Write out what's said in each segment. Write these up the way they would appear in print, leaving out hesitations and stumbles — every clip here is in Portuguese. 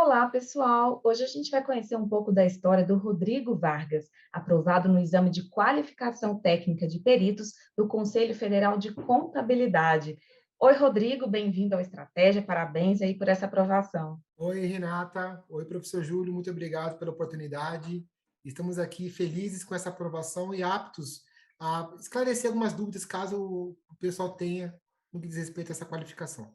Olá, pessoal! Hoje a gente vai conhecer um pouco da história do Rodrigo Vargas, aprovado no exame de qualificação técnica de peritos do Conselho Federal de Contabilidade. Oi, Rodrigo, bem-vindo ao Estratégia, parabéns aí por essa aprovação. Oi, Renata. Oi, professor Júlio. Muito obrigado pela oportunidade. Estamos aqui felizes com essa aprovação e aptos a esclarecer algumas dúvidas caso o pessoal tenha no que diz respeito a essa qualificação.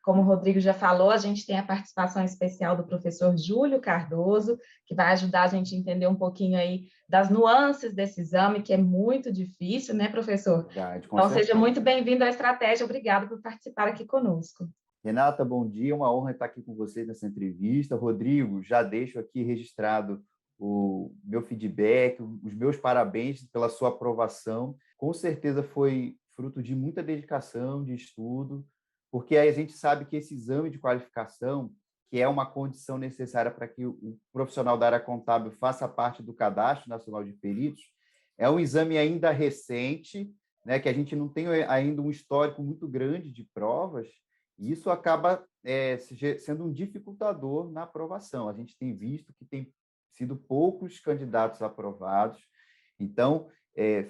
Como o Rodrigo já falou, a gente tem a participação especial do professor Júlio Cardoso, que vai ajudar a gente a entender um pouquinho aí das nuances desse exame, que é muito difícil, né, professor? Verdade, com Então, seja certeza. muito bem-vindo à Estratégia, obrigado por participar aqui conosco. Renata, bom dia, uma honra estar aqui com vocês nessa entrevista. Rodrigo, já deixo aqui registrado o meu feedback, os meus parabéns pela sua aprovação. Com certeza foi fruto de muita dedicação, de estudo, porque aí a gente sabe que esse exame de qualificação, que é uma condição necessária para que o profissional da área contábil faça parte do Cadastro Nacional de Peritos, é um exame ainda recente, né, que a gente não tem ainda um histórico muito grande de provas, e isso acaba sendo um dificultador na aprovação. A gente tem visto que tem sido poucos candidatos aprovados. Então,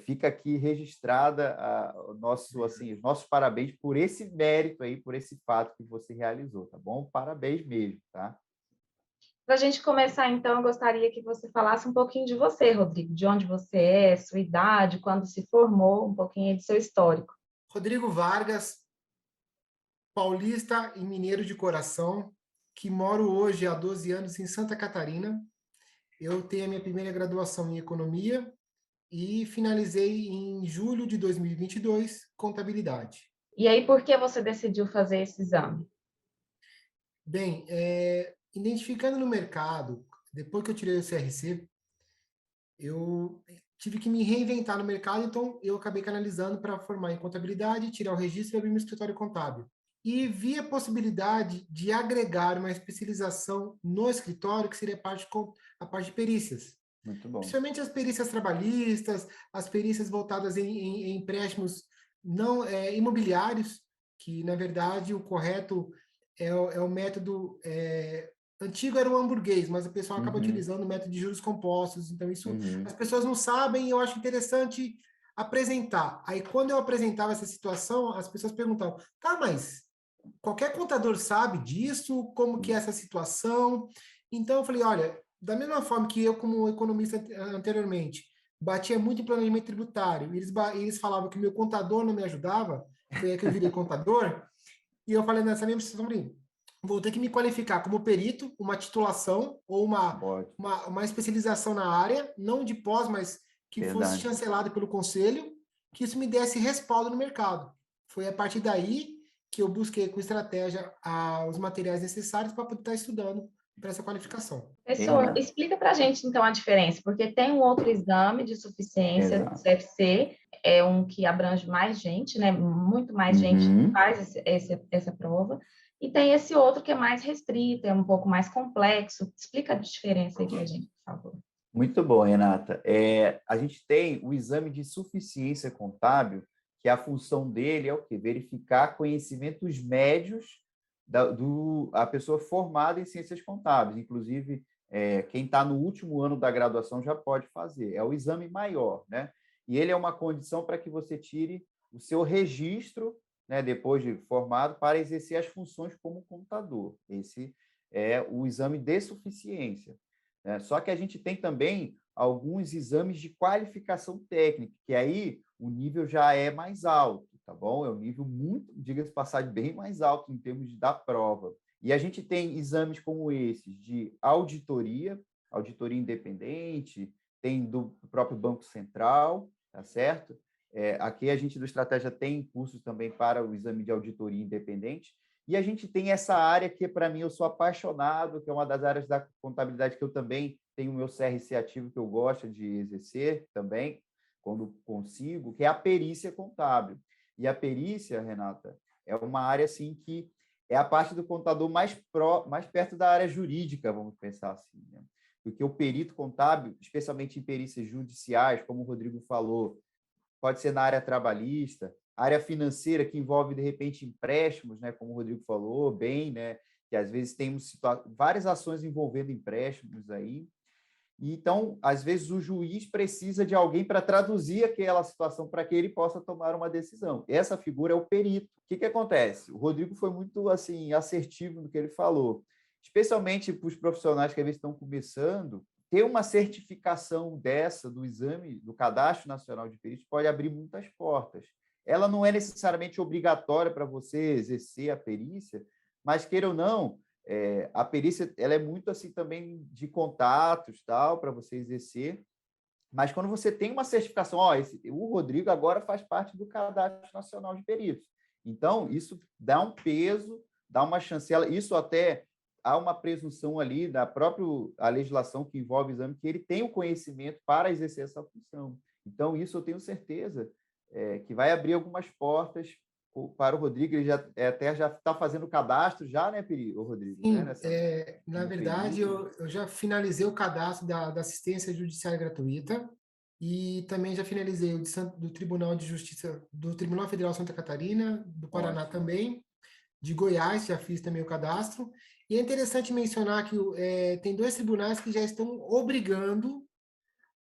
fica aqui registrada o nosso, assim, os nossos parabéns por esse mérito aí, por esse fato que você realizou, tá bom? Parabéns mesmo, tá? Para a gente começar, então, eu gostaria que você falasse um pouquinho de você, Rodrigo, de onde você é, sua idade, quando se formou, um pouquinho aí do seu histórico. Rodrigo Vargas, paulista e mineiro de coração, que moro hoje há 12 anos em Santa Catarina. Eu tenho a minha primeira graduação em economia e finalizei em julho de 2022 contabilidade. E aí, por que você decidiu fazer esse exame? Bem, identificando no mercado, depois que eu tirei o CRC, eu tive que me reinventar no mercado, então eu acabei canalizando para formar em contabilidade, tirar o registro e abrir meu escritório contábil. E vi a possibilidade de agregar uma especialização no escritório, que seria a parte de perícias. Muito bom. Principalmente as perícias trabalhistas, as perícias voltadas em empréstimos não imobiliários, que na verdade o correto é o método antigo era o hamburguês, mas o pessoal acaba Uhum, utilizando o método de juros compostos. Então isso as uhum. pessoas não sabem e eu acho interessante apresentar. Aí quando eu apresentava essa situação, as pessoas perguntavam: "Tá, mas qualquer contador sabe disso? Como que é essa situação?" Então eu falei: "Olha, da mesma forma que eu, como economista anteriormente, batia muito em planejamento tributário, e eles falavam que meu contador não me ajudava, foi aí que eu virei contador, e eu falei nessa mesma situação, falei, vou ter que me qualificar como perito, uma titulação ou Ótimo, uma especialização na área, não de pós, mas que fosse verdade. chancelado pelo conselho, que isso me desse respaldo no mercado. Foi a partir daí que eu busquei com estratégia os materiais necessários para poder estar estudando para essa qualificação. Hein, Professor, Renata? explica para a gente, então, a diferença, porque tem um outro exame de suficiência, o Exato. CFC, é um que abrange mais gente, né? Muito mais gente Uhum. faz essa prova, e tem esse outro que é mais restrito, é um pouco mais complexo. Explica a diferença aí para a gente, por favor. Muito bom, Renata. A gente tem o exame de suficiência contábil, que a função dele é o quê? Verificar conhecimentos médios a pessoa formada em ciências contábeis. Inclusive, quem está no último ano da graduação já pode fazer. É o exame maior, né? E ele é uma condição para que você tire o seu registro, né, depois de formado, para exercer as funções como contador. Esse é o exame de suficiência. Só que a gente tem também alguns exames de qualificação técnica, que aí o nível já é mais alto, tá bom? É um nível muito, diga-se de passagem, bem mais alto em termos da prova. E a gente tem exames como esses de auditoria, auditoria independente, tem do próprio Banco Central, tá certo? Aqui a gente do Estratégia tem cursos também para o exame de auditoria independente, e a gente tem essa área que, para mim, eu sou apaixonado, que é uma das áreas da contabilidade que eu também tenho o meu CRC ativo, que eu gosto de exercer também, quando consigo, que é a perícia contábil. E a perícia, Renata, é uma área assim que é a parte do contador mais perto da área jurídica, vamos pensar assim, né? Porque o perito contábil, especialmente em perícias judiciais, como o Rodrigo falou, pode ser na área trabalhista, área financeira, que envolve, de repente, empréstimos, né, como o Rodrigo falou, bem, né, que às vezes temos várias ações envolvendo empréstimos aí. E, então, às vezes, o juiz precisa de alguém para traduzir aquela situação para que ele possa tomar uma decisão. Essa figura é o perito. O que acontece? O Rodrigo foi muito assim, assertivo no que ele falou, especialmente para os profissionais que às vezes estão começando. Ter uma certificação dessa do exame, do Cadastro Nacional de Peritos, pode abrir muitas portas. Ela não é necessariamente obrigatória para você exercer a perícia, mas, queira ou não, a perícia ela é muito assim também de contatos, tal, para você exercer. Mas quando você tem uma certificação, o Rodrigo agora faz parte do Cadastro Nacional de Peritos. Então, isso dá um peso, dá uma chancela, isso até há uma presunção ali da própria a legislação que envolve o exame, que ele tem o conhecimento para exercer essa função. Então, isso eu tenho certeza que vai abrir algumas portas para o Rodrigo. Ele até já está fazendo o cadastro, já, né, Rodrigo? Sim, Né? na verdade, eu já finalizei o cadastro da assistência judiciária gratuita e também já finalizei o do Tribunal de Justiça, do Tribunal Federal de Santa Catarina, do Paraná também, de Goiás, já fiz também o cadastro. E é interessante mencionar que tem 2 tribunais que já estão obrigando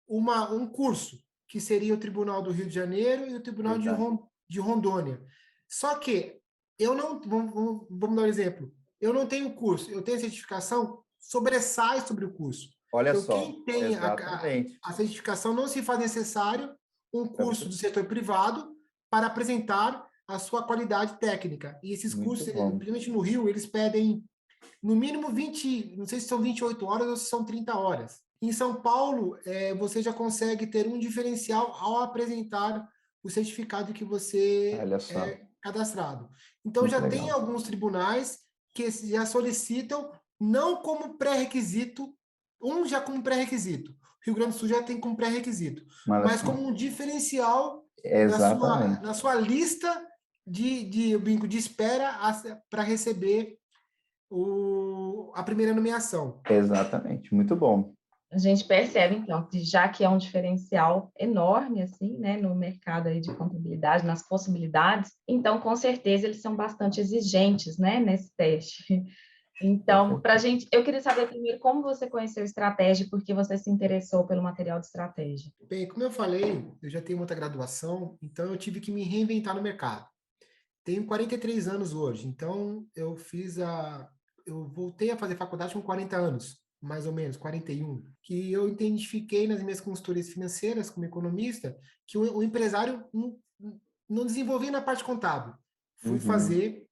um curso, que seria o Tribunal do Rio de Janeiro e o Tribunal de Rondônia. Só que eu não, vamos dar um exemplo, eu não tenho curso, eu tenho certificação, sobressai sobre o curso. Olha então, só, quem tem a certificação, não se faz necessário um curso do setor privado para apresentar a sua qualidade técnica. E esses cursos, principalmente no Rio, eles pedem no mínimo 20, não sei se são 28 horas ou se são 30 horas. Em São Paulo, você já consegue ter um diferencial ao apresentar o certificado que você é cadastrado. Então, muito já legal. tem alguns tribunais que já solicitam, não como pré-requisito, já como pré-requisito. Rio Grande do Sul já tem como pré-requisito, mas como um diferencial na sua lista de espera para receber a primeira nomeação. Exatamente, muito bom. A gente percebe, então, que já que é um diferencial enorme, assim, né, no mercado aí de contabilidade, nas possibilidades, então, com certeza, eles são bastante exigentes, né, nesse teste. Então, para a gente, eu queria saber primeiro como você conheceu estratégia, porque você se interessou pelo material de estratégia. Bem, como eu falei, eu já tenho muita graduação, então eu tive que me reinventar no mercado. Tenho 43 anos hoje, então eu voltei a fazer faculdade com 40 anos, mais ou menos, 41, que eu identifiquei nas minhas consultorias financeiras como economista que o empresário não desenvolvia na parte contábil. Fui fazer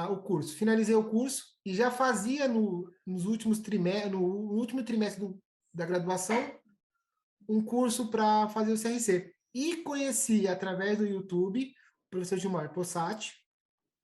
o curso, finalizei o curso e já fazia no último trimestre da graduação um curso para fazer o CRC. E conheci através do YouTube o professor Gilmar Possati,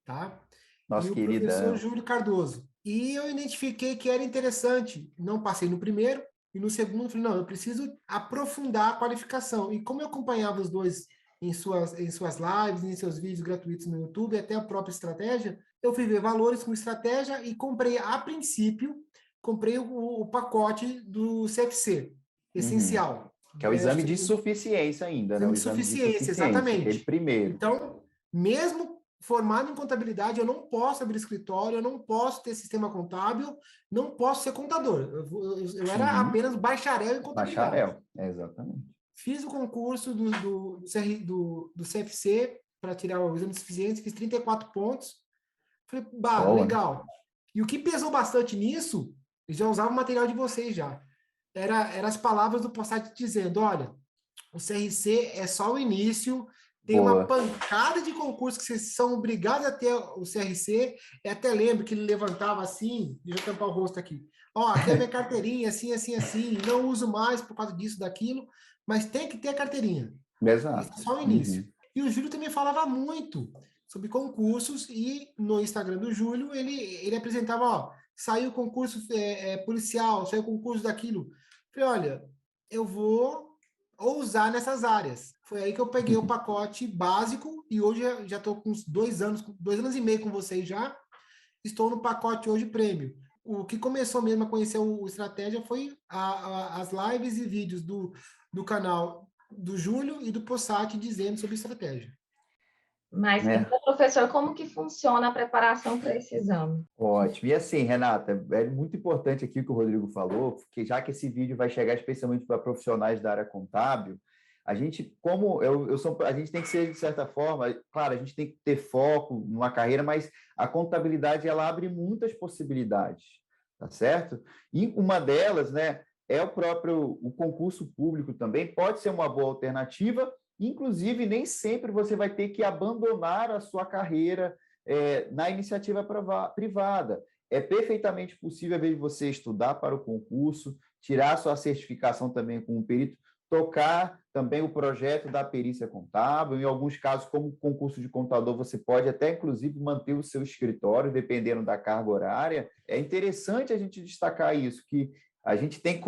tá? Nossa, e o querida. professor Júlio Cardoso. E eu identifiquei que era interessante. Não passei no primeiro, e no segundo falei, não, eu preciso aprofundar a qualificação. E como eu acompanhava os dois em suas lives, em seus vídeos gratuitos no YouTube, até a própria estratégia, eu fui ver valores com estratégia e comprei, a princípio, o pacote do CFC, essencial. Que é o exame de suficiência ainda, né? O exame de suficiência, exatamente. Aquele primeiro. Então, mesmo formado em contabilidade, eu não posso abrir escritório, eu não posso ter sistema contábil, não posso ser contador. Eu era apenas bacharel em contabilidade. Bacharel, exatamente. Fiz o concurso do CFC para tirar o exame de suficiência, fiz 34 pontos. Falei, legal. E o que pesou bastante nisso, eu já usava o material de vocês já. Era as palavras do Possati dizendo, olha, o CRC é só o início, tem uma pancada de concursos que vocês são obrigados a ter o CRC. Eu até lembro que ele levantava assim, deixa eu tampar o rosto aqui. Aqui é minha carteirinha, assim, assim, assim, não uso mais por causa disso, daquilo, mas tem que ter a carteirinha. Exato. Isso é só o início. E o Júlio também falava muito sobre concursos e no Instagram do Júlio ele apresentava, saiu concurso policial, saiu concurso daquilo. Falei, olha, eu vou ousar nessas áreas. Foi aí que eu peguei o pacote básico e hoje já estou com uns 2 anos e meio com vocês já. Estou no pacote hoje prêmio. O que começou mesmo a conhecer o Estratégia foi as lives e vídeos do canal do Júlio e do Possati dizendo sobre estratégia. Mas, né? então, professor, como que funciona a preparação para esse exame? Ótimo. E assim, Renata, é muito importante aqui o que o Rodrigo falou, porque já que esse vídeo vai chegar especialmente para profissionais da área contábil, a gente, como eu sou, a gente tem que ser, de certa forma, claro, a gente tem que ter foco numa carreira, mas a contabilidade, ela abre muitas possibilidades, tá certo? E uma delas, né, é o concurso público também, pode ser uma boa alternativa, inclusive nem sempre você vai ter que abandonar a sua carreira na iniciativa privada. É perfeitamente possível, às vezes, você estudar para o concurso, tirar sua certificação também como perito, tocar também o projeto da perícia contábil. Em alguns casos, como concurso de contador, você pode até, inclusive, manter o seu escritório, dependendo da carga horária. É interessante a gente destacar isso, que a gente tem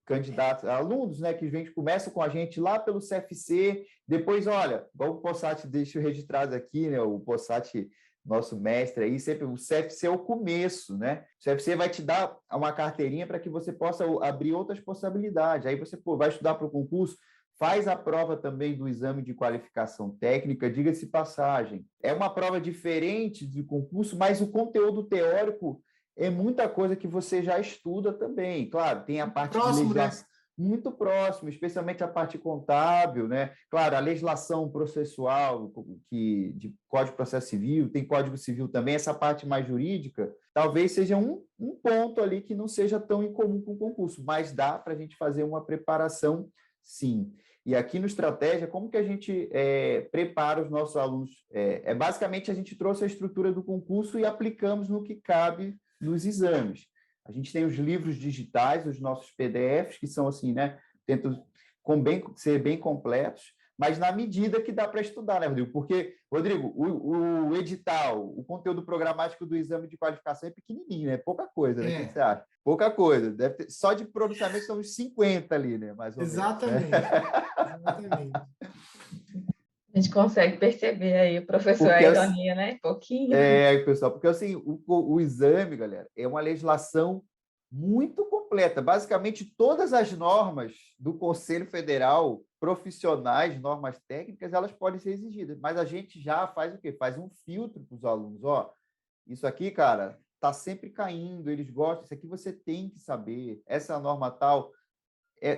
candidatos, alunos, né, que começam com a gente lá pelo CFC, depois, olha, igual o Possati, deixa eu registrado aqui, né, o Possati, nosso mestre aí, sempre o CFC é o começo, né? O CFC vai te dar uma carteirinha para que você possa abrir outras possibilidades. Aí você vai estudar para o concurso, faz a prova também do exame de qualificação técnica, diga-se passagem. É uma prova diferente do concurso, mas o conteúdo teórico é muita coisa que você já estuda também. Claro, tem a parte de Próximo, né? legislação muito próximo, especialmente a parte contábil, né? Claro, a legislação processual, de Código de Processo Civil, tem Código Civil também, essa parte mais jurídica, talvez seja um ponto ali que não seja tão incomum com o concurso, mas dá para a gente fazer uma preparação, sim. E aqui no Estratégia, como que a gente prepara os nossos alunos? Basicamente, a gente trouxe a estrutura do concurso e aplicamos no que cabe nos exames. A gente tem os livros digitais, os nossos PDFs, que são assim, né? Tentam ser bem completos, mas na medida que dá para estudar, né, Rodrigo? Porque, Rodrigo, o edital, o conteúdo programático do exame de qualificação é pequenininho, né? Pouca coisa, né? O que você acha? Pouca coisa. Deve ter, só de pronunciamento são uns 50 ali, né? Mais ou menos. Exatamente. Né? Exatamente. A gente consegue perceber aí, professor, a Porque, ironia, né? Pouquinho. pessoal, porque assim, o exame, galera, é uma legislação muito completa. Basicamente, todas as normas do Conselho Federal, profissionais, normas técnicas, elas podem ser exigidas. Mas a gente já faz o quê? Faz um filtro para os alunos. Ó, isso aqui, cara, está sempre caindo, eles gostam, isso aqui você tem que saber. Essa norma tal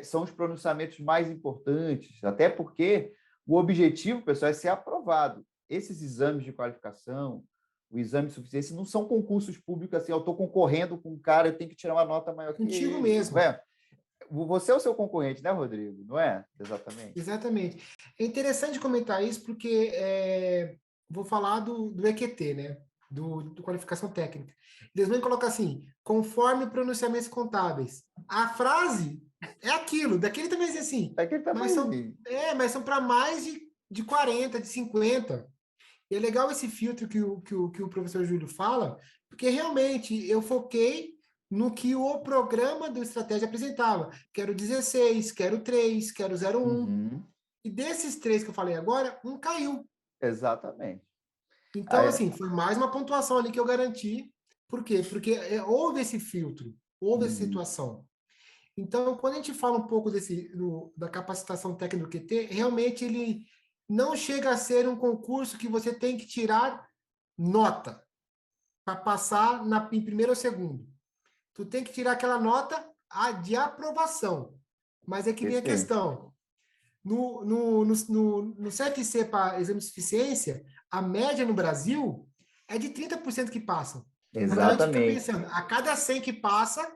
são os pronunciamentos mais importantes, até porque o objetivo, pessoal, é ser aprovado. Esses exames de qualificação, o exame de suficiência, não são concursos públicos assim, eu estou concorrendo com um cara, eu tenho que tirar uma nota maior que Contigo ele. mesmo. Não é? Você é o seu concorrente, né, Rodrigo? Não é? Exatamente. Exatamente. É interessante comentar isso porque vou falar do EQT, né? Do Qualificação Técnica. Eles vão colocar assim, conforme pronunciamentos contábeis. A frase é aquilo, daquele também diz assim, Aquele tamanho. mas são para mais de 40, de 50. E é legal esse filtro que o professor Júlio fala, porque realmente eu foquei no que o programa do Estratégia apresentava. Quero 16, quero 3, quero 01. Uhum. E desses 3 que eu falei agora, um caiu. Exatamente. Então, assim, foi mais uma pontuação ali que eu garanti. Por quê? Porque houve esse filtro, houve essa Uhum. situação. Então, quando a gente fala um pouco da capacitação técnica do QT, realmente ele não chega a ser um concurso que você tem que tirar nota para passar em primeiro ou segundo. Tu tem que tirar aquela nota de aprovação. Mas é que vem a Perfeito. questão. No CFC para exame de suficiência, a média no Brasil é de 30% que passam. Então a gente fica Exatamente. pensando, a cada 100 que passa,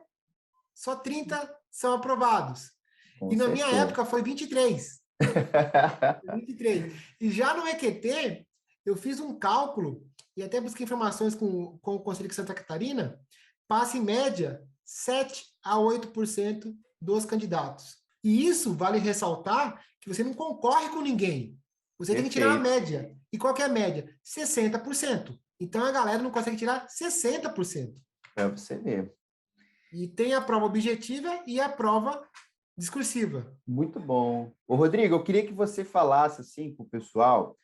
só 30 são aprovados. Com E na minha certeza. época foi 23. 23. E já no EQT, eu fiz um cálculo e até busquei informações com o Conselho de Santa Catarina, passa em média 7 a 8% dos candidatos. E isso vale ressaltar que você não concorre com ninguém. Você tem que tirar a média. E qual que é a média? 60%. Então a galera não consegue tirar 60%. Para você ver. E tem a prova objetiva e a prova discursiva. Muito bom. Ô, Rodrigo, eu queria que você falasse assim para o pessoal,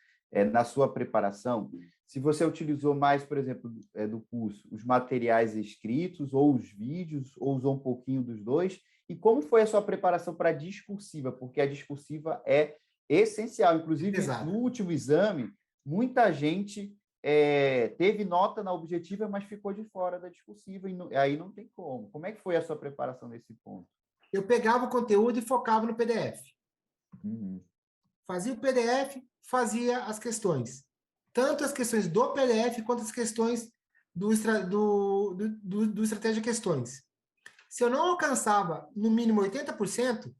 na sua preparação, se você utilizou mais, por exemplo, do curso, os materiais escritos ou os vídeos, ou usou um pouquinho dos dois, e como foi a sua preparação para a discursiva, porque a discursiva é essencial. Inclusive, Exato. no último exame, muita gente teve nota na objetiva, mas ficou de fora da discursiva, e aí não tem como. Como é que foi a sua preparação nesse ponto? Eu pegava o conteúdo e focava no PDF. Uhum. Fazia o PDF, fazia as questões. Tanto as questões do PDF quanto as questões do Estratégia Questões. Se eu não alcançava no mínimo 80%,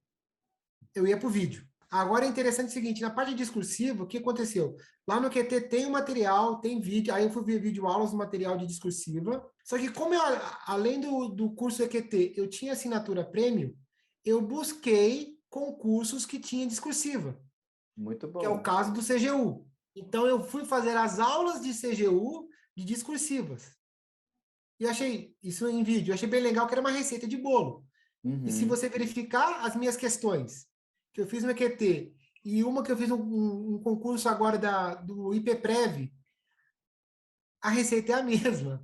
eu ia para o vídeo. Agora é interessante o seguinte, na parte discursiva, o que aconteceu? Lá no QT tem um material, tem vídeo, aí eu fui ver vídeo aulas do material de discursiva, só que como além do curso EQT, eu tinha assinatura premium, eu busquei concursos que tinha discursiva. Muito bom. Que é o caso do CGU. Então, eu fui fazer as aulas de CGU de discursivas. E achei isso em vídeo, eu achei bem legal, que era uma receita de bolo. Uhum. E se você verificar as minhas questões, que eu fiz no EQT, e uma que eu fiz um concurso agora do IPPrev, a receita é a mesma.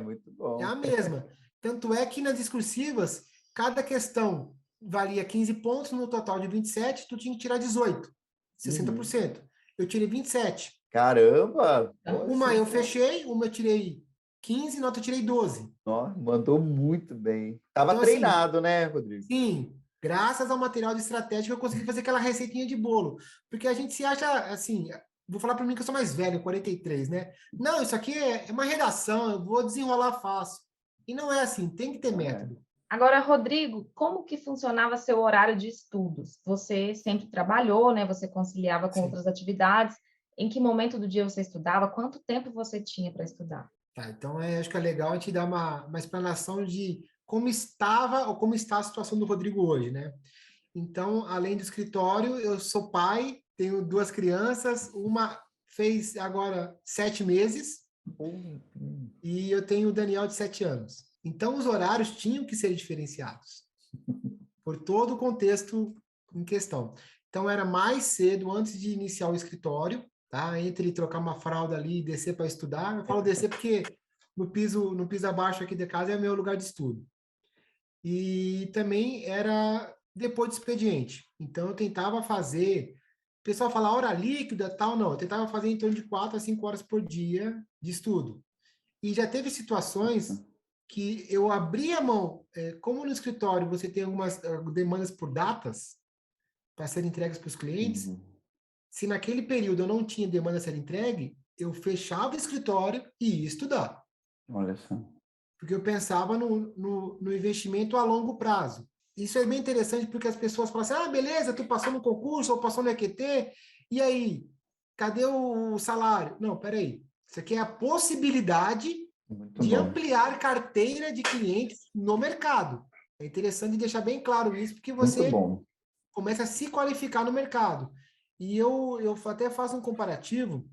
Muito bom. É a mesma. Tanto é que nas discursivas, cada questão valia 15 pontos, no total de 27, tu tinha que tirar 18, 60%. Eu tirei 27. Caramba! Uma eu fechei, uma eu tirei 15, na outra eu tirei 12. Mandou muito bem. Estava Então, assim, treinado, né, Rodrigo? sim, graças ao material de estratégia eu consegui fazer aquela receitinha de bolo. Porque a gente se acha, assim, vou falar para mim que eu sou mais velho, 43, né? Não, isso aqui é uma redação, eu vou desenrolar fácil. E não é assim, tem que ter método. Agora, Rodrigo, como que funcionava seu horário de estudos? Você sempre trabalhou, né? Você conciliava com outras atividades. Em que momento do dia você estudava? Quanto tempo você tinha para estudar? Tá, então, acho que é legal a gente dar uma explanação de como estava ou como está a situação do Rodrigo hoje, né? Então, além do escritório, eu sou pai, tenho 2 crianças, uma fez agora 7 meses e eu tenho o Daniel de 7 anos. Então, os horários tinham que ser diferenciados por todo o contexto em questão. Então, era mais cedo, antes de iniciar o escritório, tá? Entre trocar uma fralda ali e descer para estudar. Eu falo descer porque no piso abaixo aqui da casa é meu lugar de estudo. E também era depois do expediente. Então, eu tentava fazer. O pessoal fala hora líquida, tal, não. Eu tentava fazer em torno de 4 a 5 horas por dia de estudo. E já teve situações que eu abri a mão, como no escritório você tem algumas demandas por datas para serem entregues para os clientes, se naquele período eu não tinha demanda a ser entregue, eu fechava o escritório e ia estudar. Olha só. Porque eu pensava no investimento a longo prazo. Isso é bem interessante porque as pessoas falam assim, beleza, tu passou no concurso ou passou no EQT, e aí, cadê o salário? Não, peraí. Isso aqui é a possibilidade de ampliar carteira de clientes no mercado. É interessante deixar bem claro isso, porque você começa a se qualificar no mercado. E eu até faço um comparativo,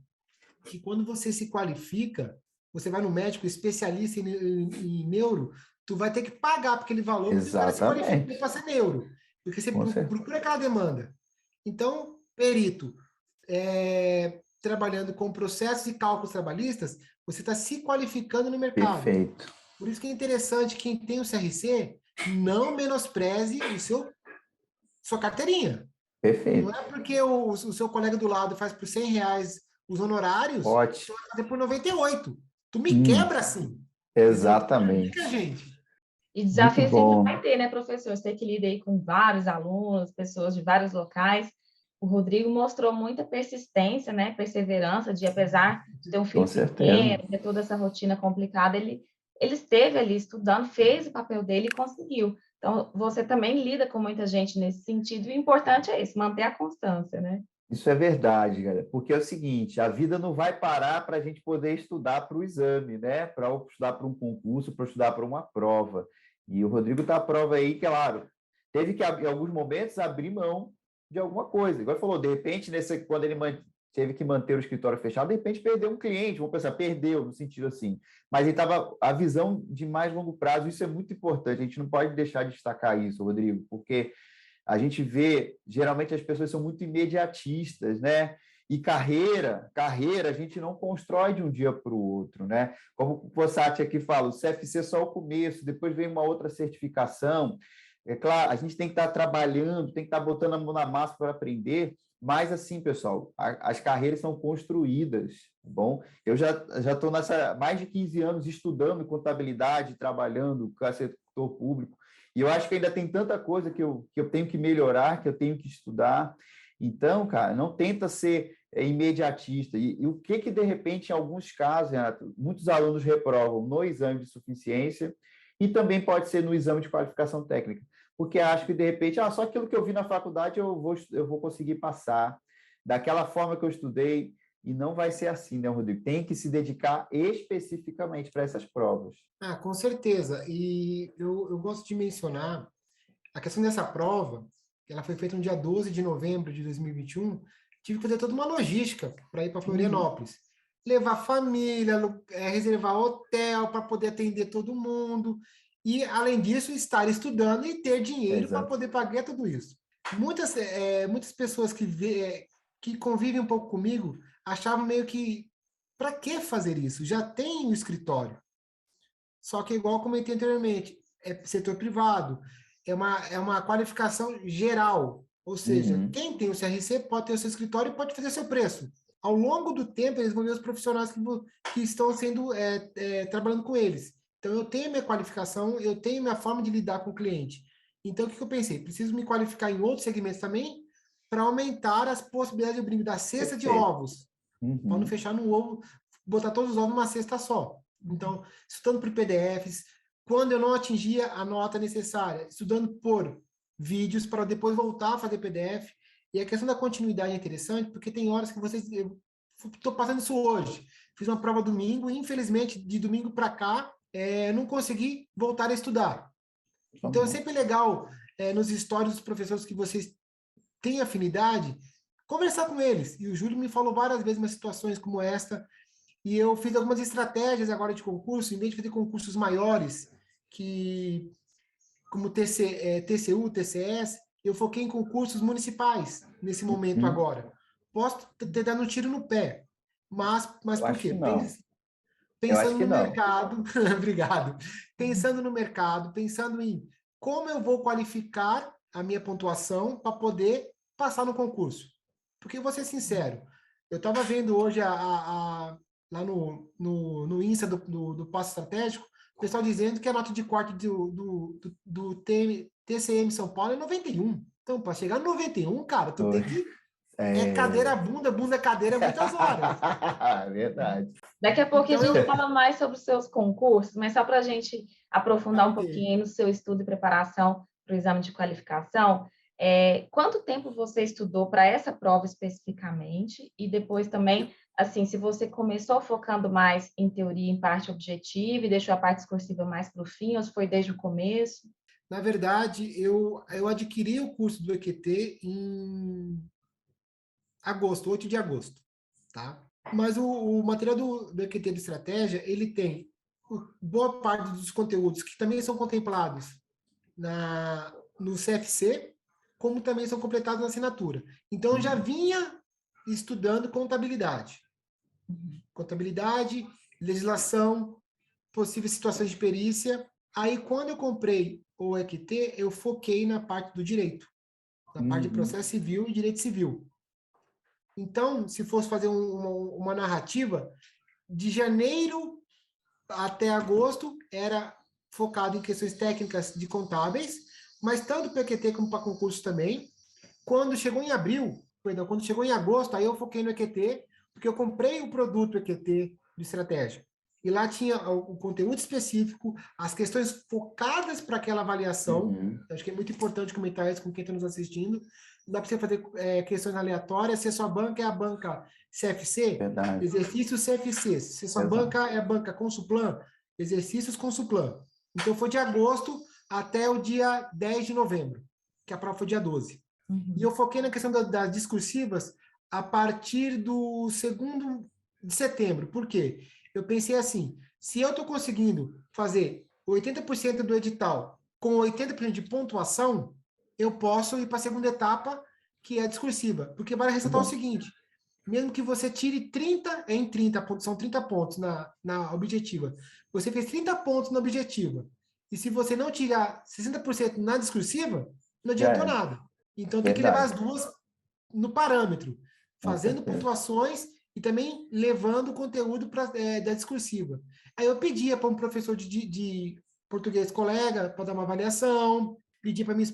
que quando você se qualifica, você vai no médico especialista em neuro, tu vai ter que pagar por aquele valor, porque o cara se qualificou para ser neuro. Porque você procura aquela demanda. Então, perito, trabalhando com processos e cálculos trabalhistas, você está se qualificando no mercado. Perfeito. Por isso que é interessante, quem tem o CRC, não menospreze sua carteirinha. Perfeito. Não é porque o seu colega do lado faz por R$100 os honorários, você vai fazer por 98. Tu me quebra assim. Exatamente. Gente. E desafio sempre vai ter, né, professor? Você tem que lidar aí com vários alunos, pessoas de vários locais. O Rodrigo mostrou muita persistência, né, perseverança, de apesar de ter um filho pequeno, ter toda essa rotina complicada, ele esteve ali estudando, fez o papel dele e conseguiu. Então, você também lida com muita gente nesse sentido, e o importante é isso, manter a constância, né? Isso é verdade, galera, porque é o seguinte, a vida não vai parar para a gente poder estudar para o exame, né? Para estudar para um concurso, para estudar para uma prova. E o Rodrigo está à prova aí, claro, teve que, em alguns momentos, abrir mão de alguma coisa. Igual ele falou, de repente, quando ele teve que manter o escritório fechado, de repente perdeu um cliente, vamos pensar, perdeu, no sentido assim. Mas ele estava a visão de mais longo prazo, isso é muito importante, a gente não pode deixar de destacar isso, Rodrigo, porque a gente vê, geralmente as pessoas são muito imediatistas, né? E carreira a gente não constrói de um dia para o outro, né? Como o Possati aqui fala, o CFC é só o começo, depois vem uma outra certificação. É claro, a gente tem que estar trabalhando, tem que estar botando a mão na massa para aprender, Mas, assim, pessoal, as carreiras são construídas, tá bom? Eu já estou nessa mais de 15 anos estudando contabilidade, trabalhando com o setor público, e eu acho que ainda tem tanta coisa que eu tenho que melhorar, que eu tenho que estudar. Então, cara, não tenta ser imediatista. E o que, de repente, em alguns casos, Renato, muitos alunos reprovam no exame de suficiência e também pode ser no exame de qualificação técnica, porque acho que, de repente, só aquilo que eu vi na faculdade eu vou conseguir passar daquela forma que eu estudei, e não vai ser assim, né, Rodrigo? Tem que se dedicar especificamente para essas provas. Com certeza. E eu gosto de mencionar a questão dessa prova, que ela foi feita no dia 12 de novembro de 2021, tive que fazer toda uma logística para ir para Florianópolis. Levar família, reservar hotel para poder atender todo mundo. E, além disso, estar estudando e ter dinheiro para poder pagar tudo isso. Muitas pessoas que convivem um pouco comigo achavam meio que, para que fazer isso? Já tem o escritório. Só que, igual eu comentei anteriormente, é setor privado, é uma qualificação geral. Ou seja, quem tem o CRC pode ter o seu escritório e pode fazer seu preço. Ao longo do tempo, eles vão ver os profissionais que estão sendo trabalhando com eles. Então, eu tenho minha qualificação, eu tenho minha forma de lidar com o cliente. Então, o que eu pensei? Preciso me qualificar em outros segmentos também para aumentar as possibilidades de eu brinco da cesta de ovos. Para não fechar no ovo, botar todos os ovos numa cesta só. Então, estudando por PDFs, quando eu não atingia a nota necessária, estudando por vídeos para depois voltar a fazer PDF. E a questão da continuidade é interessante, porque tem horas que eu estou passando isso hoje. Fiz uma prova domingo e, infelizmente, de domingo para cá, não consegui voltar a estudar. Então, é sempre legal, nos stories dos professores que vocês têm afinidade, conversar com eles. E o Júlio me falou várias vezes umas situações como esta, e eu fiz algumas estratégias agora de concurso, em vez de fazer concursos maiores, como TCU, TCS, eu foquei em concursos municipais nesse momento agora. Posso ter dado um tiro no pé, mas por quê? Pensando no mercado, obrigado. Pensando no mercado, pensando em como eu vou qualificar a minha pontuação para poder passar no concurso. Porque, vou ser sincero, eu estava vendo hoje lá no Insta do Passo Estratégico, o pessoal dizendo que a nota de corte do TCM São Paulo é 91. Então, para chegar no 91, cara, tu tem que... cadeira, bunda, cadeira, muitas horas. Verdade. Daqui a pouco a gente fala mais sobre os seus concursos, mas só para a gente aprofundar um pouquinho no seu estudo e preparação para o exame de qualificação, quanto tempo você estudou para essa prova especificamente? E depois também, assim, se você começou focando mais em teoria, em parte objetiva, e deixou a parte discursiva mais para o fim, ou se foi desde o começo? Na verdade, eu adquiri o curso do EQT em agosto, 8 de agosto, tá? Mas o material do EQT de estratégia, ele tem boa parte dos conteúdos que também são contemplados no CFC, como também são completados na assinatura. Então, eu já vinha estudando contabilidade. Contabilidade, legislação, possíveis situações de perícia. Aí, quando eu comprei o EQT, eu foquei na parte do direito, na parte de processo civil e direito civil. Então, se fosse fazer uma narrativa, de janeiro até agosto era focado em questões técnicas de contábeis, mas tanto para o EQT como para concurso também. Quando chegou em agosto, aí eu foquei no EQT, porque eu comprei o produto EQT de estratégia. E lá tinha o conteúdo específico, as questões focadas para aquela avaliação. Acho que é muito importante comentar isso com quem está nos assistindo. Não dá para você fazer questões aleatórias. Se a sua banca é a banca CFC, exercícios CFC. Se a sua banca é a banca Consuplan, exercícios Consuplan. Então, foi de agosto até o dia 10 de novembro, que a prova foi dia 12. E eu foquei na questão das discursivas a partir do 2º de setembro. Por quê? Eu pensei assim, se eu estou conseguindo fazer 80% do edital com 80% de pontuação, eu posso ir para a segunda etapa, que é a discursiva. Porque vale ressaltar o seguinte, mesmo que você tire 30 pontos, são 30 pontos na objetiva. Você fez 30 pontos na objetiva. E se você não tirar 60% na discursiva, não adiantou nada. Então, tem que levar as duas no parâmetro, Com fazendo certeza. pontuações e também levando o conteúdo da discursiva. Aí eu pedia para um professor de português colega para dar uma avaliação, pedi para minha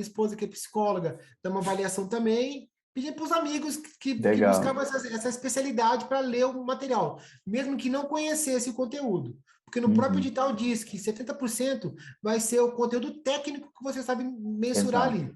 esposa, que é psicóloga, dar uma avaliação também, pedi para os amigos que Legal. buscavam essa especialidade para ler o material, mesmo que não conhecesse o conteúdo. Porque no próprio Uhum. edital diz que 70% vai ser o conteúdo técnico que você sabe mensurar Exato. ali.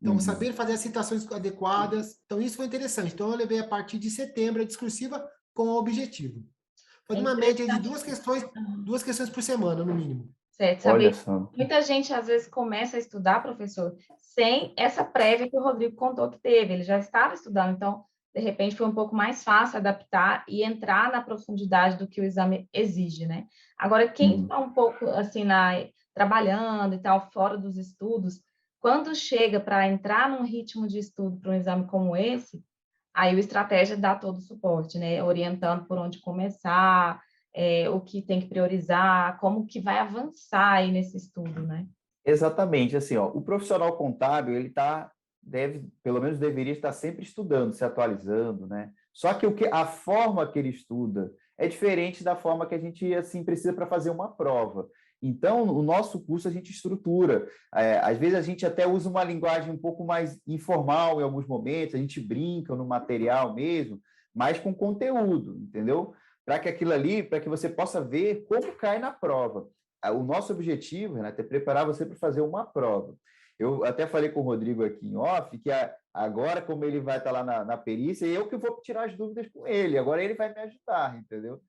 Então, Uhum. saber fazer as citações adequadas. Então, isso foi interessante. Então, eu levei a partir de setembro a discursiva com o objetivo. É Foi uma média de interessante. duas questões por semana, no mínimo. Certo, Olha saber. só. Muita gente, às vezes, começa a estudar, professor, sem essa prévia que o Rodrigo contou que teve. Ele já estava estudando, então, de repente, foi um pouco mais fácil adaptar e entrar na profundidade do que o exame exige, né? Agora, quem Uhum. está um pouco, assim, trabalhando e tal, fora dos estudos, quando chega para entrar num ritmo de estudo para um exame como esse, aí o estratégia dá todo o suporte, né? Orientando por onde começar, o que tem que priorizar, como que vai avançar aí nesse estudo, né? Exatamente, assim, ó, o profissional contábil, pelo menos deveria estar sempre estudando, se atualizando, né? Só que a forma que ele estuda é diferente da forma que a gente, assim, precisa para fazer uma prova. Então, o nosso curso a gente estrutura. Às vezes a gente até usa uma linguagem um pouco mais informal em alguns momentos, a gente brinca no material mesmo, mas com conteúdo, entendeu? Para que aquilo ali, para que você possa ver como cai na prova. O nosso objetivo, Renato, é preparar você para fazer uma prova. Eu até falei com o Rodrigo aqui em off que agora, como ele vai estar lá na perícia, eu que vou tirar as dúvidas com ele. Agora ele vai me ajudar, entendeu?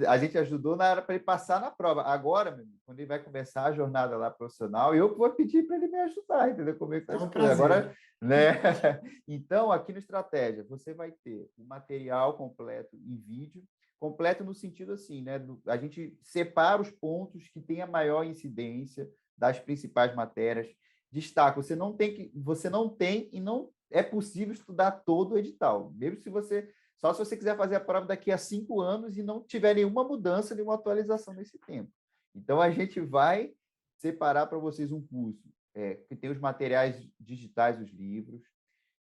A gente ajudou na hora para ele passar na prova. Agora, meu amigo, quando ele vai começar a jornada lá profissional, eu que vou pedir para ele me ajudar, entendeu? Como é que tá É as um coisas. prazer. Agora, né? Então, aqui no Estratégia, você vai ter o material completo em vídeo, completo no sentido assim, né? A gente separa os pontos que têm a maior incidência das principais matérias. Destaca, você não tem e não é possível estudar todo o edital, mesmo se você só se você quiser fazer a prova daqui a 5 anos e não tiver nenhuma mudança, nenhuma atualização nesse tempo. Então, a gente vai separar para vocês um curso que tem os materiais digitais, os livros,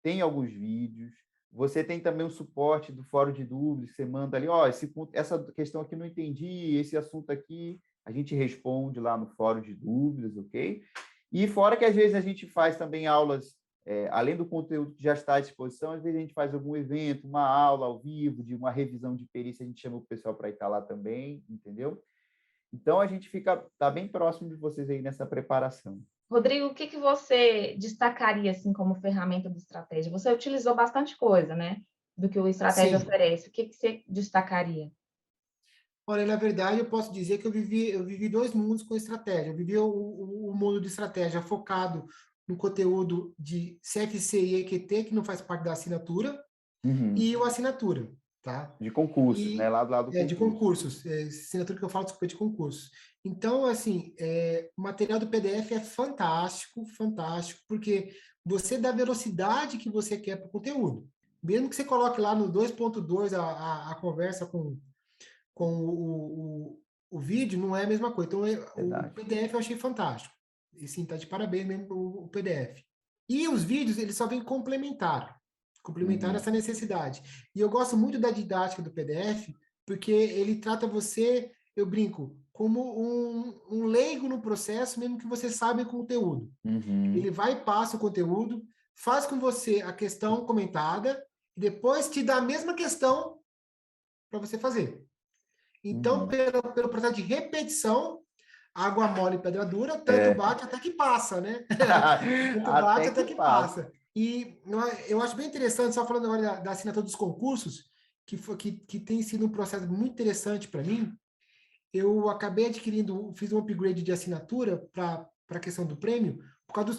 tem alguns vídeos, você tem também o suporte do fórum de dúvidas, que você manda ali, ó, essa questão aqui não entendi, esse assunto aqui, a gente responde lá no fórum de dúvidas, ok? E fora que às vezes a gente faz também aulas, além do conteúdo que já está à disposição, às vezes a gente faz algum evento, uma aula ao vivo, de uma revisão de perícia, a gente chama o pessoal para estar lá também, entendeu? Então a gente tá bem próximo de vocês aí nessa preparação. Rodrigo, o que que você destacaria assim como ferramenta de estratégia? Você utilizou bastante coisa, né? Do que o estratégia Sim. oferece. O que que você destacaria? Olha, na verdade, eu posso dizer que eu vivi dois mundos com estratégia. Eu vivi o mundo de estratégia focado no conteúdo de CFC e EQT, que não faz parte da assinatura, Uhum. e o assinatura, tá? De concursos, né? E Lá do lado do de concurso. concursos, assinatura que eu falo, desculpa, de concursos. Então, assim, o material do PDF é fantástico, fantástico, porque você dá a velocidade que você quer para o conteúdo. Mesmo que você coloque lá no 2.2 a conversa com o vídeo, não é a mesma coisa. Então, o Verdade. PDF eu achei fantástico. E sim, tá de parabéns mesmo o PDF. E os vídeos, eles só vêm complementar Uhum. essa necessidade. E eu gosto muito da didática do PDF, porque ele trata você, eu brinco, como um leigo no processo, mesmo que você saiba o conteúdo. Ele Uhum. vai e passa o conteúdo, faz com você a questão comentada, e depois te dá a mesma questão para você fazer. Então, Uhum. pelo processo de repetição, água mole e pedra dura, tanto É. bate até que passa, né? Tanto bate Até até que que passa. passa. E eu acho bem interessante, só falando agora da assinatura dos concursos, que tem sido um processo muito interessante para mim. Eu acabei adquirindo, fiz um upgrade de assinatura para a questão do prêmio, por causa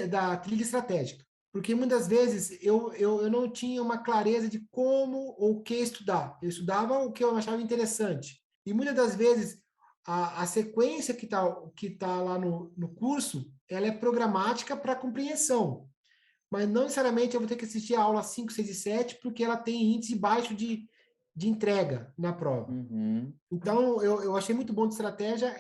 da trilha estratégica. Porque muitas vezes eu não tinha uma clareza de como ou o que estudar. Eu estudava o que eu achava interessante. E muitas das vezes a sequência que tá lá no curso, ela é programática para compreensão. Mas não necessariamente eu vou ter que assistir a aula 5, 6 e 7, porque ela tem índice baixo de entrega na prova. Uhum. Então, eu achei muito bom de estratégia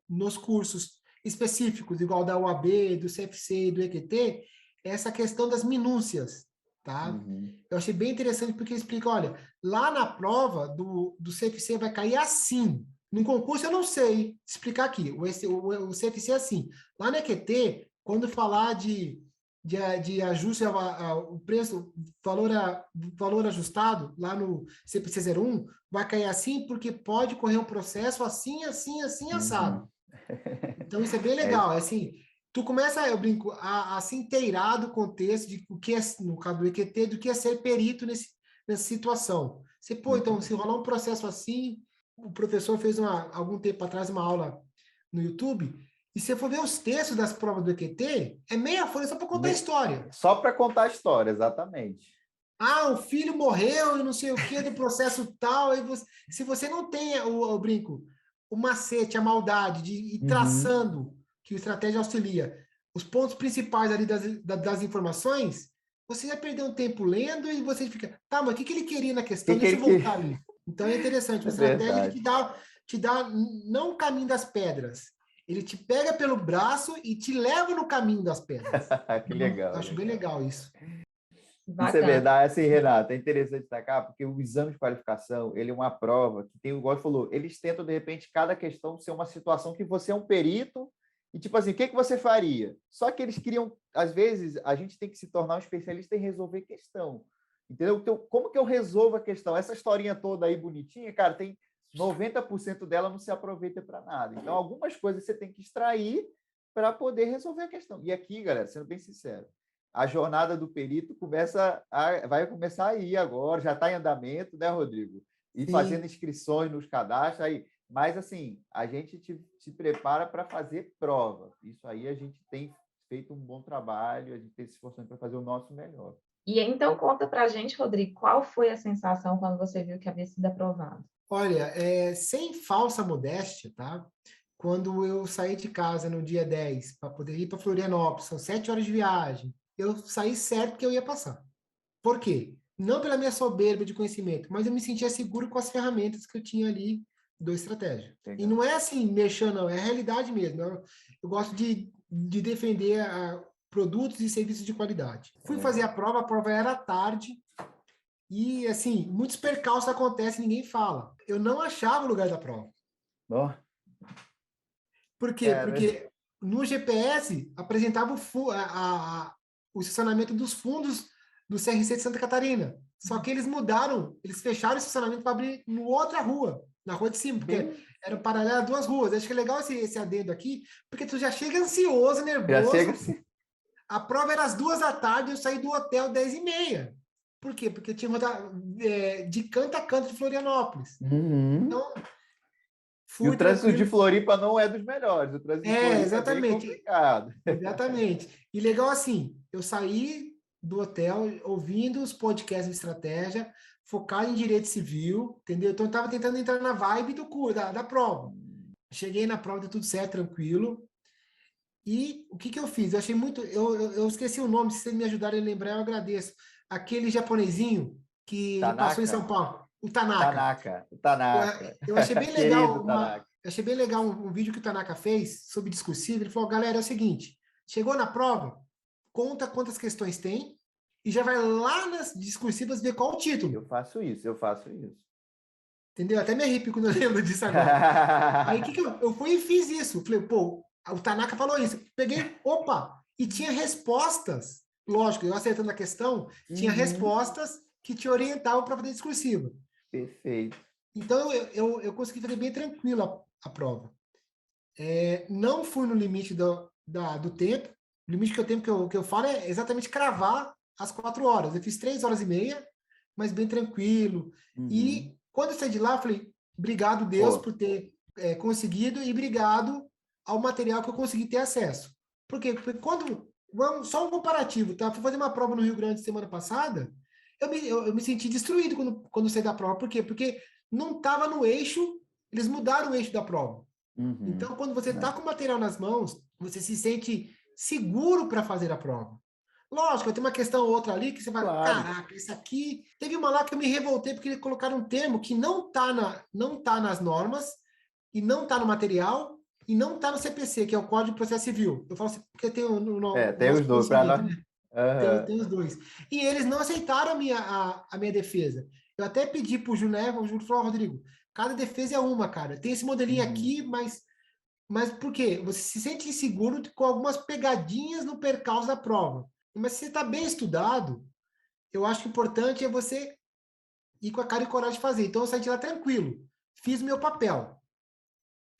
nos cursos específicos, igual da UAB, do CFC e do EQT, essa questão das minúcias. tá? Uhum. Eu achei bem interessante porque explica, olha, lá na prova do CFC vai cair assim. No concurso eu não sei explicar aqui. O CFC é assim. Lá no EQT, quando falar de ajuste o preço, valor ajustado, lá no CPC 01, vai cair assim porque pode correr um processo assim, assim, assim, assado. Uhum. Então, isso é bem É, legal. É assim, tu começa, eu brinco, a se inteirar do contexto de o que é, no caso do EQT, do que é ser perito nessa situação. Você, pô, muito então, bom. se rolar um processo assim, o professor fez algum tempo atrás uma aula no YouTube, e se você for ver os textos das provas do EQT, é meia folha só para contar a história. Só para contar a história, exatamente. Ah, o filho morreu e não sei o que do processo tal. Se você não tem o brinco, o macete, a maldade de ir Uhum. traçando, que o estratégia auxilia, os pontos principais ali das informações, você vai perder um tempo lendo e você fica, tá, mas o que ele queria na questão? Que Deixa eu ele voltar queria? ali. Então é interessante, o É estratégia ele verdade. te dá não o caminho das pedras, ele te pega pelo braço e te leva no caminho das pedras. Que Então, eu legal, acho bem legal. legal isso. Isso é Bacana. verdade, assim, Renata, é interessante destacar, porque o exame de qualificação, ele é uma prova que tem, igual você falou, eles tentam, de repente, cada questão ser uma situação que você é um perito e, tipo assim, o que você faria? Só que eles criam, às vezes, a gente tem que se tornar um especialista em resolver questão, entendeu? Então, como que eu resolvo a questão? Essa historinha toda aí bonitinha, cara, tem 90% dela não se aproveita para nada. Então, algumas coisas você tem que extrair para poder resolver a questão. E aqui, galera, sendo bem sincero, a jornada do perito vai começar aí agora, já está em andamento, né, Rodrigo? E fazendo Sim. inscrições nos cadastros aí. Mas, assim, a gente te prepara para fazer prova. Isso aí a gente tem feito um bom trabalho, a gente tem se esforçando para fazer o nosso melhor. E então conta para a gente, Rodrigo, qual foi a sensação quando você viu que havia sido aprovado? Olha, sem falsa modéstia, tá? Quando eu saí de casa no dia 10 para poder ir para Florianópolis, são 7 horas de viagem, eu saí certo que eu ia passar. Por quê? Não pela minha soberba de conhecimento, mas eu me sentia seguro com as ferramentas que eu tinha ali do estratégia. E Legal. não é assim, mexendo, não, é a realidade mesmo. Eu gosto de defender produtos e serviços de qualidade. Fui fazer Legal. a prova era à tarde, e, assim, muitos percalços acontecem e ninguém fala. Eu não achava o lugar da prova. Bom, Por quê? cara, Porque no GPS apresentava o estacionamento dos fundos do CRC de Santa Catarina. Só que eles mudaram, eles fecharam o estacionamento para abrir no outra rua, na rua de cima, porque bem, era paralelo a duas ruas. Acho que é legal esse adendo aqui, porque tu já chega ansioso, já chega nervoso. assim. A prova era às 2 da tarde, eu saí do hotel 10h30. Por quê? Porque eu tinha rodado de canto a canto de Florianópolis. Uhum. Então, E o fui trânsito de tranquilo. Floripa não é dos melhores. O trânsito de Floripa é bem Exatamente. complicado. Exatamente. E legal assim, eu saí do hotel ouvindo os podcasts de estratégia, focado em direito civil, entendeu? Então eu estava tentando entrar na vibe do curso, da prova. Cheguei na prova, deu tudo certo, tranquilo. E o que que eu fiz? Eu achei muito. Eu esqueci o nome, se vocês me ajudarem a lembrar, eu agradeço. Aquele japonesinho que ele passou em São Tanaka? Paulo, o Tanaka. Tanaka. Eu, Tanaka. eu achei bem Querido legal Tanaka. eu achei bem legal um vídeo que o Tanaka fez sobre discursivo. Ele falou, galera, é o seguinte, chegou na prova, conta quantas questões tem e já vai lá nas discursivas ver qual o título. Eu faço isso, eu faço isso. Entendeu? Até me arrepio quando eu lembro disso agora. Aí que eu fui e fiz isso. Falei, pô, o Tanaka falou isso. Peguei, opa, e tinha respostas. Lógico, eu acertando a questão, tinha Uhum. respostas que te orientavam para fazer discursiva. Perfeito. Então, eu consegui fazer bem tranquilo a prova. Não fui no limite do tempo. O limite que eu falo é exatamente cravar as 4 horas. Eu fiz 3 horas e meia, mas bem tranquilo. Uhum. E quando eu saí de lá, eu falei, obrigado, Deus, Pô, por ter conseguido e obrigado ao material que eu consegui ter acesso. Por quê? Porque só um comparativo, tá? Fui fazer uma prova no Rio Grande semana passada, eu me senti destruído quando saí da prova. Por quê? Porque não estava no eixo, eles mudaram o eixo da prova. uhum. Então, quando você está Né? com o material nas mãos, você se sente seguro para fazer a prova. Lógico, tem uma questão ou outra ali que você vai, Claro. caraca, isso aqui. Teve uma lá que eu me revoltei porque eles colocaram um termo que não tá nas normas, e não tá no material, e não tá no CPC, que é o Código de Processo Civil. Eu falo assim, porque tem o Tem nosso os dois. conhecimento, né? Aham. Tem os dois. E eles não aceitaram a minha defesa. Eu até pedi pro Júlio, né? O Júlio falou, "Ó, Rodrigo, cada defesa é uma, cara. Tem esse modelinho Uhum. aqui, mas por quê? Você se sente inseguro com algumas pegadinhas no percalço da prova. Mas se você está bem estudado, eu acho que o importante é você ir com a cara e coragem de fazer. Então eu saí de lá tranquilo. Fiz meu papel.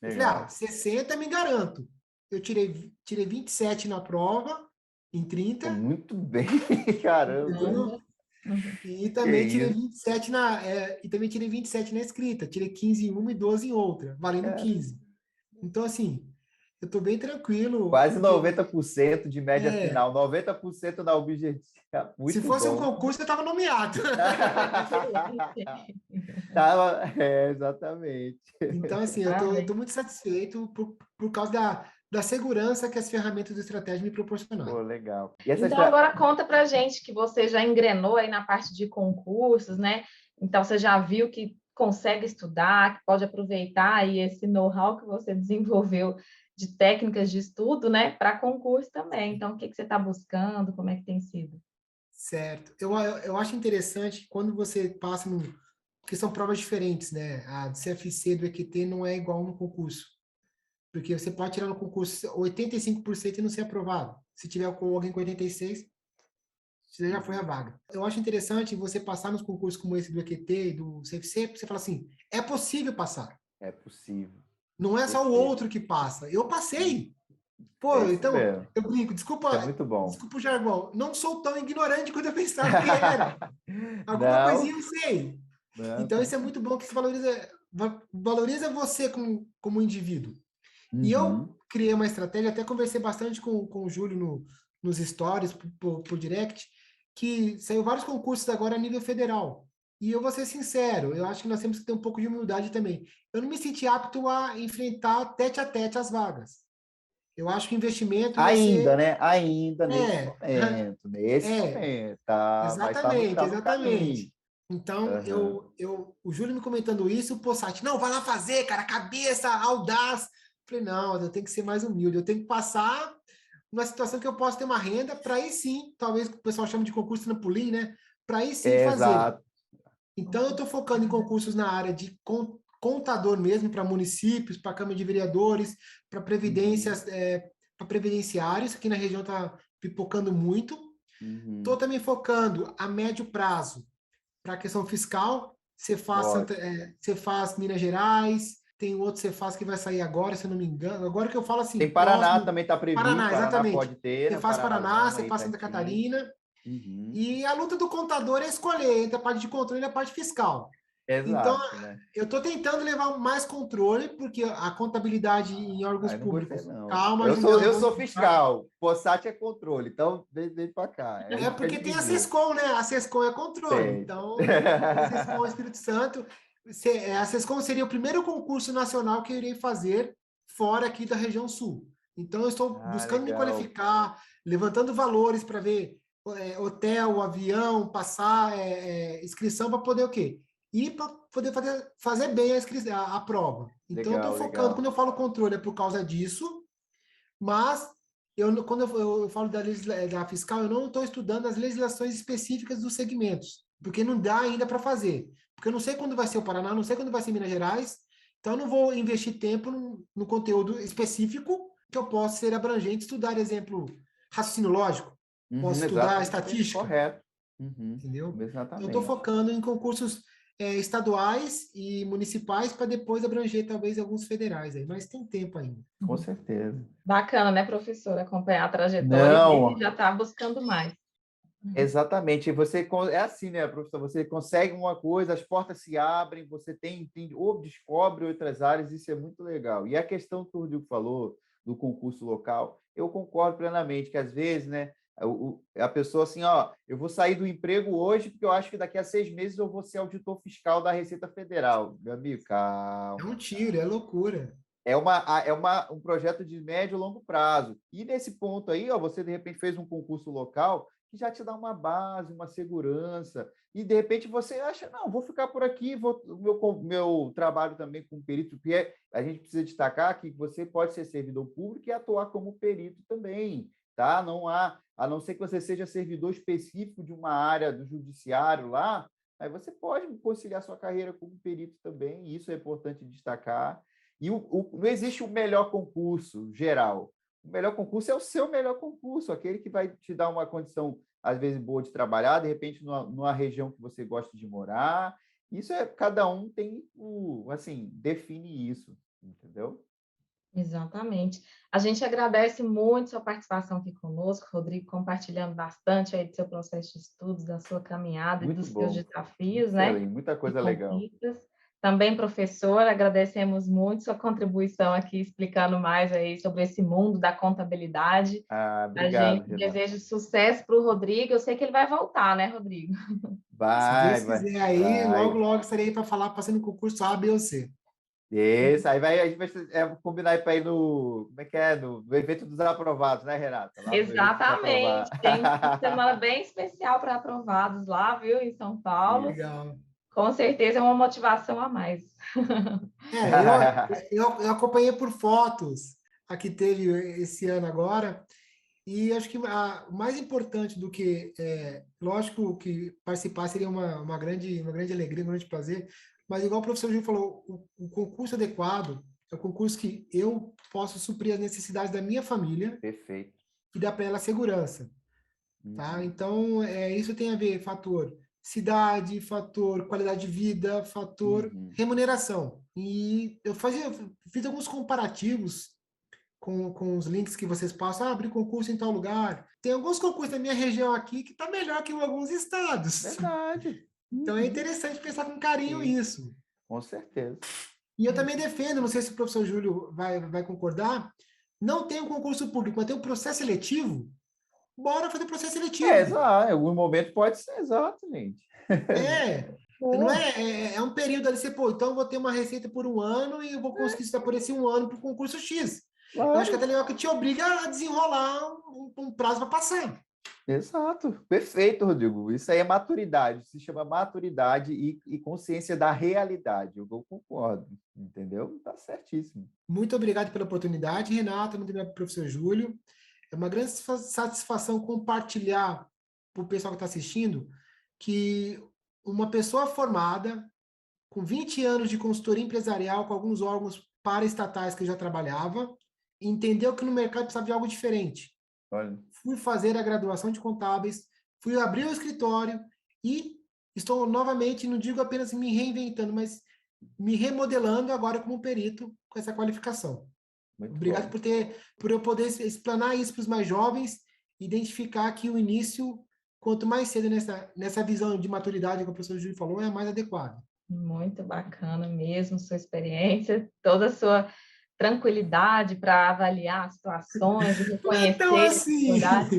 Eu falei, Legal. 60 me garanto. Eu tirei 27 na prova, em Pô, 30, muito bem, caramba. entendeu? Caramba. Uhum. E Que também tirei isso, 27 e também tirei 27 na escrita. Tirei 15 em uma e 12 em outra, valendo cara. 15. Então, assim, eu estou bem tranquilo, Quase porque 90% de média é, final, 90% na objetiva. se Muito fosse um bom. concurso, eu estava nomeado. Tava, exatamente. Então, assim, eu tô Parabéns. muito satisfeito por causa da segurança que as ferramentas do estratégia me proporcionaram. Pô, legal. E essa Então, agora conta pra gente que você já engrenou aí na parte de concursos, né? Então, você já viu que consegue estudar, que pode aproveitar aí esse know-how que você desenvolveu de técnicas de estudo, né, para concurso também. Então, o que que você está buscando? Como é que tem sido? Certo. Eu acho interessante quando você passa no. Porque são provas diferentes, né? A do CFC, do EQT, não é igual no concurso. Porque você pode tirar no concurso 85% e não ser aprovado. Se tiver com alguém com 86%, você já foi a vaga. Eu acho interessante você passar nos concursos como esse do EQT, do CFC, você fala assim, é possível passar. é possível. Não é só o Perfeito. outro que passa. Eu passei. É Pô, isso então, mesmo. eu brinco, Isso é muito bom. desculpa o jargão, não sou tão ignorante quanto eu pensava que era. Alguma Não, coisinha eu sei. não, Então, com isso é muito bom que se valoriza você como indivíduo. E eu Uhum. criei uma estratégia, até conversei bastante com o Júlio nos stories, por direct, que saiu vários concursos agora a nível federal. E eu vou ser sincero, eu acho que nós temos que ter um pouco de humildade também. Eu não me senti apto a enfrentar tete a tete as vagas. Eu acho que o investimento ia Ainda, ser. né? Ainda nesse É, momento, nesse é, momento, tá, mas exatamente, tá no caminho. exatamente. Então, Aham. o Júlio me comentando isso, o Possati, não, vai lá fazer, cara, cabeça, audaz. Falei, não, eu tenho que ser mais humilde, eu tenho que passar numa situação que eu possa ter uma renda, para aí sim, talvez o pessoal chama de concurso trampolim, né? Para aí sim fazer. Exato. Então, eu estou focando em concursos na área de contador mesmo, para municípios, para Câmara de Vereadores, para Uhum. previdências, para previdenciários, aqui na região está pipocando muito. Estou Uhum. também focando a médio prazo para a questão fiscal. Ótimo. Você faz Minas Gerais, tem outro você faz que vai sair agora, se eu não me engano. Agora que eu falo Tem assim, Paraná próximo. também está previsto, Paraná, Paraná exatamente. pode ter, Você né? faz Paraná, Paranazão você aí faz Santa pertinho. Catarina. Uhum. E a luta do contador é escolher entre a parte de controle e a parte fiscal. Então, Exato, né? eu estou tentando levar mais controle, porque a contabilidade em órgãos Aí não gostei, públicos. não. Calma, Julião, Eu vamos sou explicar. fiscal, Possat é controle, então vem para cá. Aí a É gente quer porque tem a dividir. SESCOM, né? A SESCOM é controle. Tem. Então, a SESCOM Espírito Santo. A SESCOM seria o primeiro concurso nacional que eu irei fazer fora aqui da região sul. Então, eu estou Ah, buscando me legal. qualificar, levantando valores para ver hotel, avião, passar inscrição para poder o quê? E para poder fazer bem a prova. Então, eu estou Legal, focando. legal. Quando eu falo controle, é por causa disso, mas quando eu falo da fiscal, eu não estou estudando as legislações específicas dos segmentos, porque não dá ainda para fazer. Porque eu não sei quando vai ser o Paraná, não sei quando vai ser Minas Gerais, então eu não vou investir tempo no conteúdo específico que eu possa ser abrangente, estudar, exemplo, raciocínio lógico, posso Uhum, estudar exatamente, estatística, correto. Uhum, entendeu? Então, eu estou exatamente. focando em concursos estaduais e municipais para depois abranger talvez alguns federais aí, mas tem tempo ainda. Com certeza. Bacana, né, professora? Acompanhar a trajetória e ver que Não, já está buscando mais. exatamente. É assim, né, professor? Você consegue uma coisa, as portas se abrem, você tem ou descobre outras áreas, isso é muito legal. E a questão que o Rodrigo falou do concurso local, eu concordo plenamente que às vezes, né, a pessoa assim, ó, eu vou sair do emprego hoje porque eu acho que daqui a 6 meses eu vou ser auditor fiscal da Receita Federal. Meu amigo, É um calma. tiro, é loucura. Um projeto de médio e longo prazo. E nesse ponto aí, ó, você de repente fez um concurso local que já te dá uma base, uma segurança, e de repente você acha, não, vou ficar por aqui, meu trabalho também com perito, porque a gente precisa destacar que você pode ser servidor público e atuar como perito também. tá? Não há, a não ser que você seja servidor específico de uma área do judiciário lá, aí você pode conciliar sua carreira como perito também, e isso é importante destacar. E não existe o melhor concurso geral. O melhor concurso é o seu melhor concurso, aquele que vai te dar uma condição, às vezes, boa de trabalhar, de repente, numa região que você gosta de morar. Isso cada um tem assim, define isso, entendeu? Exatamente. A gente agradece muito sua participação aqui conosco, Rodrigo, compartilhando bastante aí do seu processo de estudos, da sua caminhada e Muito dos seus bom, desafios, né? excelente, muita E coisa legal. conquistas. Também, professor, agradecemos muito sua contribuição aqui, explicando mais aí sobre esse mundo da contabilidade. A Obrigado, gente Renato. deseja sucesso para o Rodrigo. Eu sei que ele vai voltar, né, Rodrigo? Se Vai, Deus vai, quiser aí, logo, vai. logo estarei para falar, passando no concurso A, B ou C. Isso, aí a gente vai combinar para ir no, como é que é, no evento dos aprovados, né, Renata? Lá no evento dos aprovados. Exatamente. Tem um fim de semana bem especial para aprovados lá, viu, em São Paulo. Isso. Legal. Com certeza é uma motivação a mais. Eu acompanhei por fotos a que teve esse ano agora, e acho que o mais importante do que, lógico que participar seria uma grande alegria, um grande prazer, mas igual o professor Gil falou, o concurso adequado é o concurso que eu posso suprir as necessidades da minha família Perfeito. e dar para ela segurança, tá? Uhum. Então, isso tem a ver fator cidade, fator qualidade de vida, fator Uhum. remuneração. E eu fiz alguns comparativos com os links que vocês passam, abrir concurso em tal lugar. Tem alguns concursos na minha região aqui que está melhor que em alguns estados. Verdade. Então é Uhum. interessante pensar com carinho Sim, isso. com certeza. E eu também defendo, não sei se o professor Júlio vai concordar, não tem um concurso público, mas tem um processo seletivo. Bora fazer processo seletivo. Exato. Em algum momento pode ser exato, gente. É, não é um período ali, então eu vou ter uma receita por um ano e eu vou conseguir estudar por esse um ano para o concurso X. Eu acho que Claro. até legal que te obriga a desenrolar um prazo para passar. Exato, perfeito, Rodrigo. Isso aí é maturidade, se chama maturidade e consciência da realidade. Eu concordo, entendeu? Tá certíssimo. Muito obrigado pela oportunidade, Renata, muito obrigado, professor Júlio. É uma grande satisfação compartilhar para o pessoal que está assistindo que uma pessoa formada, com 20 anos de consultoria empresarial, com alguns órgãos paraestatais que eu já trabalhava, entendeu que no mercado precisava de algo diferente. Olha. Fui fazer a graduação de contábeis, fui abrir o escritório e estou novamente, não digo apenas me reinventando, mas me remodelando agora como perito com essa qualificação. Muito Obrigado bom. por eu poder explanar isso para os mais jovens, identificar que o início, quanto mais cedo nessa visão de maturidade que o professor Júlio falou, é mais adequado. Muito bacana mesmo sua experiência, toda a sua tranquilidade para avaliar as situações e Então, reconhecer assim, dificuldades.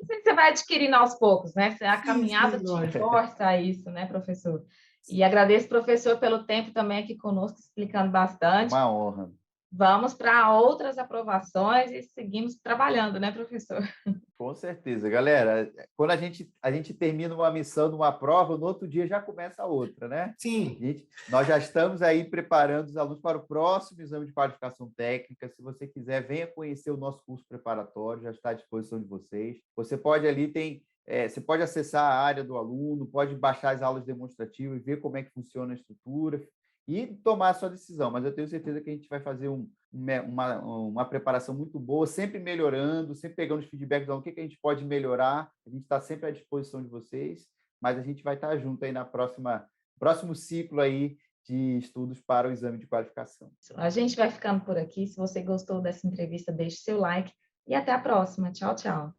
Isso aí você vai adquirindo aos poucos, né? A caminhada sim, te lógico. força a isso, né, professor? E agradeço, professor, pelo tempo também aqui conosco, explicando bastante. Uma honra. Vamos para outras aprovações e seguimos trabalhando, né, professor? Com certeza, galera. Quando a gente termina uma missão numa prova, no outro dia já começa a outra, né? Sim. Nós já estamos aí preparando os alunos para o próximo exame de qualificação técnica. Se você quiser, venha conhecer o nosso curso preparatório, já está à disposição de vocês. Você pode você pode acessar a área do aluno, pode baixar as aulas demonstrativas, ver como é que funciona a estrutura e tomar a sua decisão. Mas eu tenho certeza que a gente vai fazer uma preparação muito boa, sempre melhorando, sempre pegando os feedbacks do que a gente pode melhorar. A gente está sempre à disposição de vocês, mas a gente vai estar junto aí na próximo ciclo aí de estudos para o exame de qualificação. A gente vai ficando por aqui. Se você gostou dessa entrevista, deixe seu like e até a próxima. Tchau, tchau.